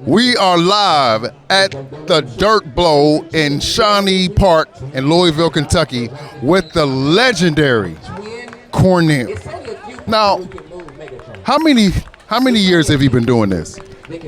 We are live at the Dirt Bowl in Shawnee Park in Louisville, Kentucky with the legendary Cornell. Now, how many years have you been doing this?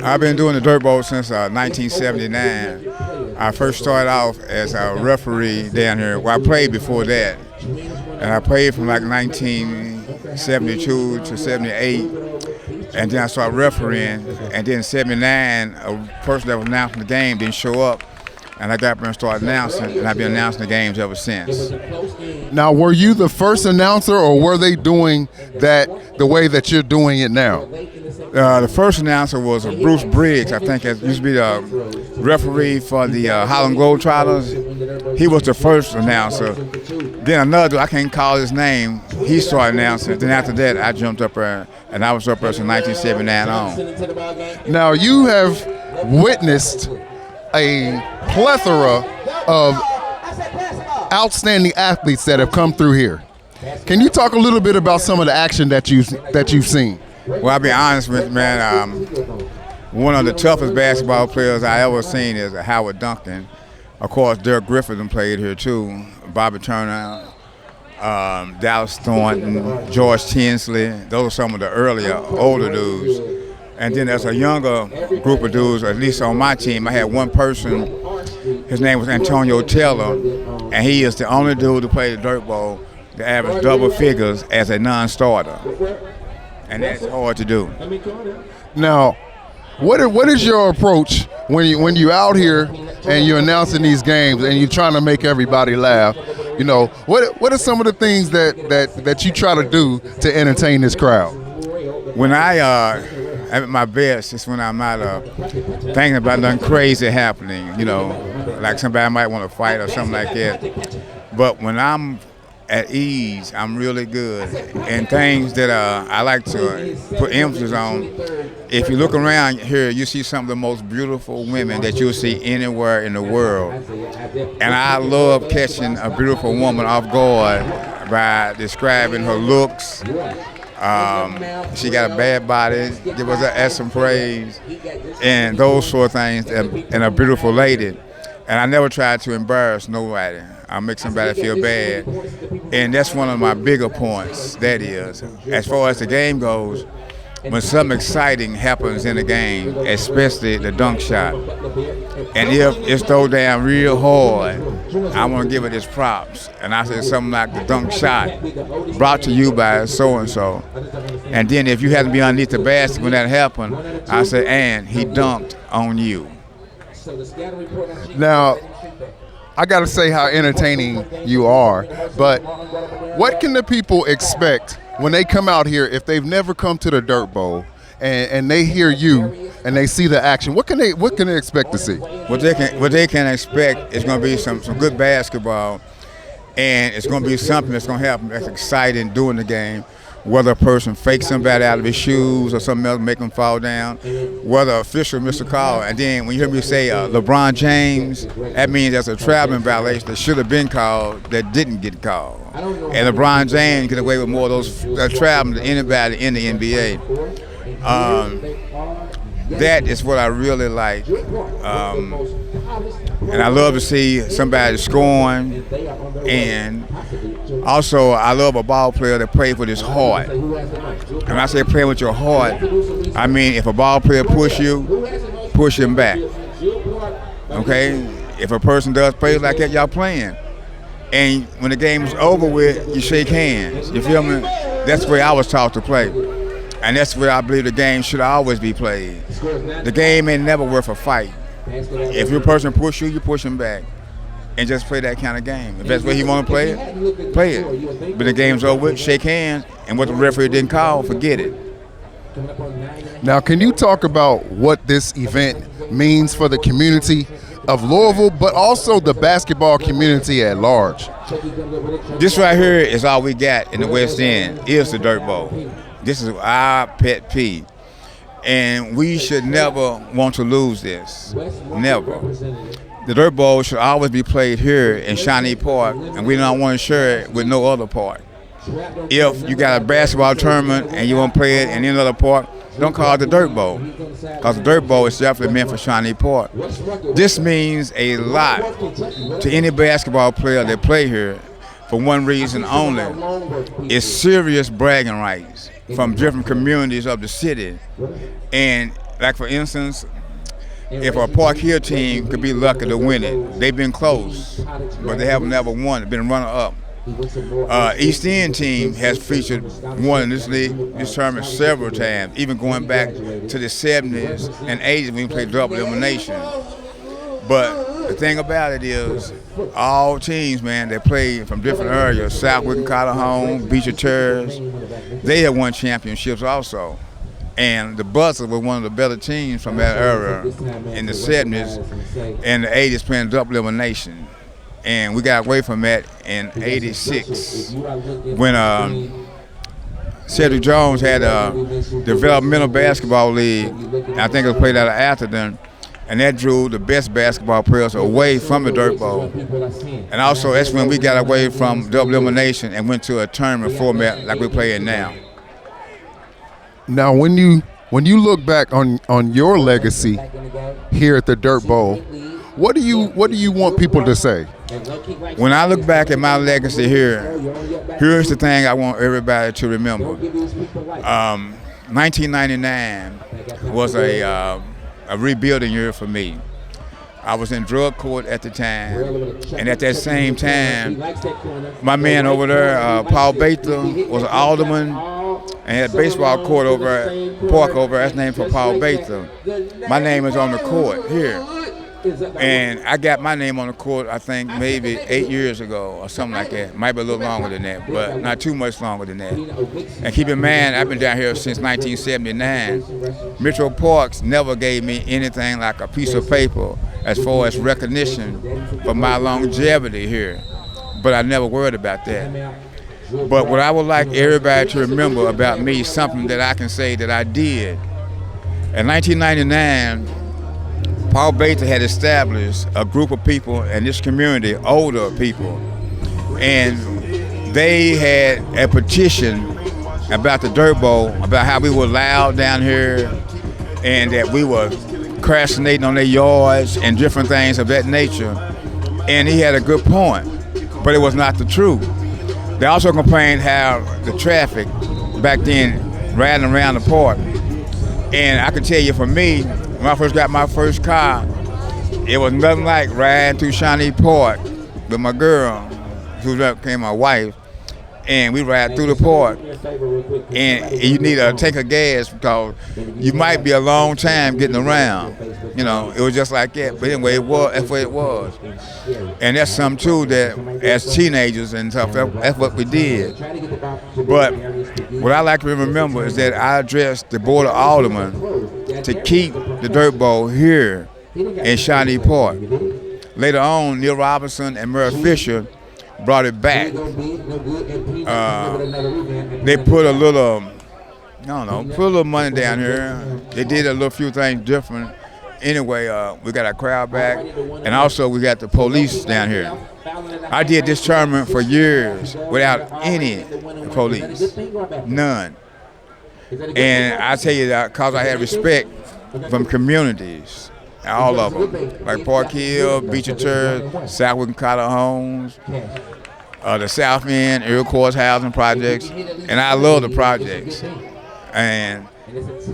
I've been doing the Dirt Bowl since 1979. I first started off as a referee down here. Well, I played before that, and I played from like 1972 to 78. And then I started refereeing, and then in '79, a person that was announcing the game didn't show up, and I got up and started announcing, and I've been announcing the games ever since. Now, were you the first announcer, or were they doing that the way that you're doing it now? The first announcer was Bruce Briggs. I think it used to be the referee for the Harlem Globetrotters. He was the first announcer. Then another, I can't call his name, he started announcing. Then after that, I jumped up there, and I was up there from 1979 on. Now, you have witnessed a plethora of outstanding athletes that have come through here. Can you talk a little bit about some of the action that you've seen? Well, I'll be honest with you, man. One of the toughest basketball players I ever seen is Howard Duncan. Of course, Derek Griffin played here too. Bobby Turner, Dallas Thornton, George Tinsley. Those are some of the earlier, older dudes. And then there's a younger group of dudes, at least on my team. I had one person, his name was Antonio Taylor, and he is the only dude to play the Dirt Bowl to average double figures as a non-starter. And that's hard to do. Now, what is your approach when you out here and you're announcing these games and you're trying to make everybody laugh? You know, what are some of the things that you try to do to entertain this crowd? When I'm at my best, it's when I'm not thinking about nothing crazy happening. You know, like somebody might want to fight or something like that. But when I'm at ease, I'm really good. And things that I like to put emphasis on, if you look around here, you see some of the most beautiful women that you'll see anywhere in the world. And I love catching a beautiful woman off guard by describing her looks. She got a bad body, give her some praise, and those sort of things, and a beautiful lady. And I never try to embarrass nobody. I make somebody feel bad. And that's one of my bigger points, that is. As far as the game goes, when something exciting happens in the game, especially the dunk shot, and if it's thrown down real hard, I want to give it its props. And I say something like the dunk shot, brought to you by so-and-so. And then if you happen to be underneath the basket when that happened, I say, and he dunked on you. Now, I got to say how entertaining you are, but what can the people expect when they come out here if they've never come to the Dirt Bowl and they hear you and they see the action? What can they expect to see? What they can expect is going to be some good basketball, and it's going to be something that's going to happen that's exciting during the game. Whether a person fakes somebody out of his shoes or something else make them fall down, whether an official missed a call, and then when you hear me say LeBron James, that means there's a traveling violation that should have been called that didn't get called. And LeBron James get away with more of those traveling than anybody in the NBA. That is what I really like. And I love to see somebody scoring, and also I love a ball player that plays with his heart. And when I say play with your heart, I mean if a ball player push you, push him back. Okay? If a person does play like that, y'all playing. And when the game is over with, you shake hands. You feel me? That's the way I was taught to play. And that's where I believe the game should always be played. The game ain't never worth a fight. If your person push you, you push him back. And just play that kind of game. If that's the way he want to play it, play it. But the game's over with, shake hands, and what the referee didn't call, forget it. Now, can you talk about what this event means for the community of Louisville, but also the basketball community at large? This right here is all we got in the West End, is the Dirt Bowl. This is our pet peeve. And we should never want to lose this, never. The Dirt Bowl should always be played here in Shawnee Park, and we don't want to share it with no other park. if you got a basketball tournament and you want to play it in any other park, don't call it the Dirt Bowl, because the Dirt Bowl is definitely meant for Shawnee Park. This means a lot to any basketball player that play here for one reason only. It's serious bragging rights from different communities of the city. And like for instance, if a Park Hill team could be lucky to win it, they've been close, but they have never won it, been runner-up. East End team has featured one in this league, this tournament several times, even going back to the 70s and 80s when we played double elimination. But the thing about it is, all teams, man, that play from different areas, Southwick and Calhoun, Beecher Terrace, they have won championships also. And the Buzzards were one of the better teams from that era in the 70s and the 80s playing double elimination. And we got away from that in '86 when Cedric Jones had a developmental basketball league. I think it was played out of Atherton, and that drew the best basketball players away from the Dirt Bowl. And also that's when we got away from double elimination and went to a tournament format like we're playing now. Now, when you look back on your legacy here at the Dirt Bowl, what do you want people to say? When I look back at my legacy here, here's the thing I want everybody to remember. 1999 was a rebuilding year for me. I was in drug court at the time, and at that same time, my man over there, Paul Baker, was an alderman, and had a baseball court park over. That's named for Paul Baker. My name is on the court here. And I got my name on the court, I think, maybe 8 years ago or something like that. Might be a little longer than that, but not too much longer than that. And keep in mind, I've been down here since 1979. Metro Parks never gave me anything like a piece of paper as far as recognition for my longevity here. But I never worried about that. But what I would like everybody to remember about me, something that I can say that I did. In 1999, Paul Baker had established a group of people in this community, older people, and they had a petition about the Dirt Bowl, about how we were loud down here and that we were procrastinating on their yards and different things of that nature. And he had a good point, but it was not the truth. They also complained how the traffic back then riding around the park. And I can tell you, for me, when I first got my first car, it was nothing like riding through Shawnee Park with my girl, who became my wife, and we ride through the park. And you need to take a gas because you might be a long time getting around. You know, it was just like that. But anyway, that's what it was. And that's something too that as teenagers and stuff, that's what we did. But what I like to remember is that I addressed the Board of Aldermen to keep the Dirt Bowl here in Shawnee Park. Later on, Neil Robinson and Merle Fisher brought it back. They put a little, put a little money down here. They did a little few things different. Anyway, we got our crowd back, and also we got the police down here. I did this tournament for years without any police, none. And I tell you that because I had respect from communities, all of them, like Park Hill, Beecher Terrace, Southwick and Calhoun, the South End, Iroquois housing projects, and I love the projects. And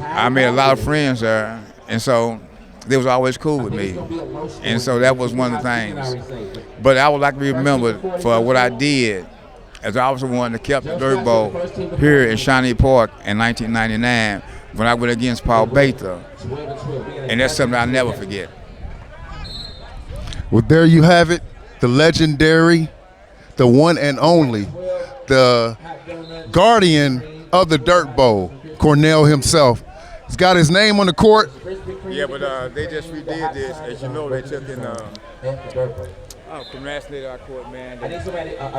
I made a lot of friends there, and so they was always cool with me. And so that was one of the things. But I would like to be remembered for what I did, as I was the one that kept the Dirt Bowl here in Shawnee Park in 1999 when I went against Paul Baker. And that's something I'll never forget. Well, there you have it, the legendary, the one and only, the guardian of the Dirt Bowl, Cornell himself. He's got his name on the court. Yeah, but they just redid this. As you know, they took in congratulated our court, man. They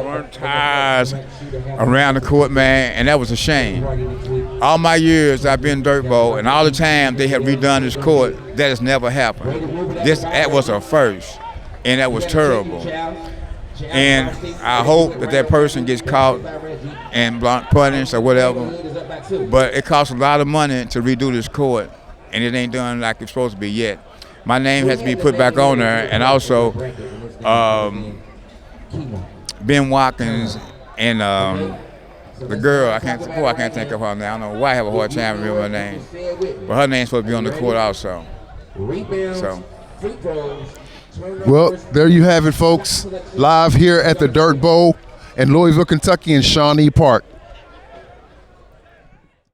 burnt tires around the court, man, and that was a shame. All my years I've been Dirt Bowl, and all the time they have redone this court, that has never happened. That was a first, and that was terrible. And I hope that person gets caught and punished or whatever. But it costs a lot of money to redo this court, and it ain't done like it's supposed to be yet. My name has to be put back on there, and also Ben Watkins and the girl, I can't think of her name. I don't know why I have a hard time remembering her name, but her name's supposed to be on the court also. So. Well, there you have it, folks. Live here at the Dirt Bowl in Louisville, Kentucky in Shawnee Park.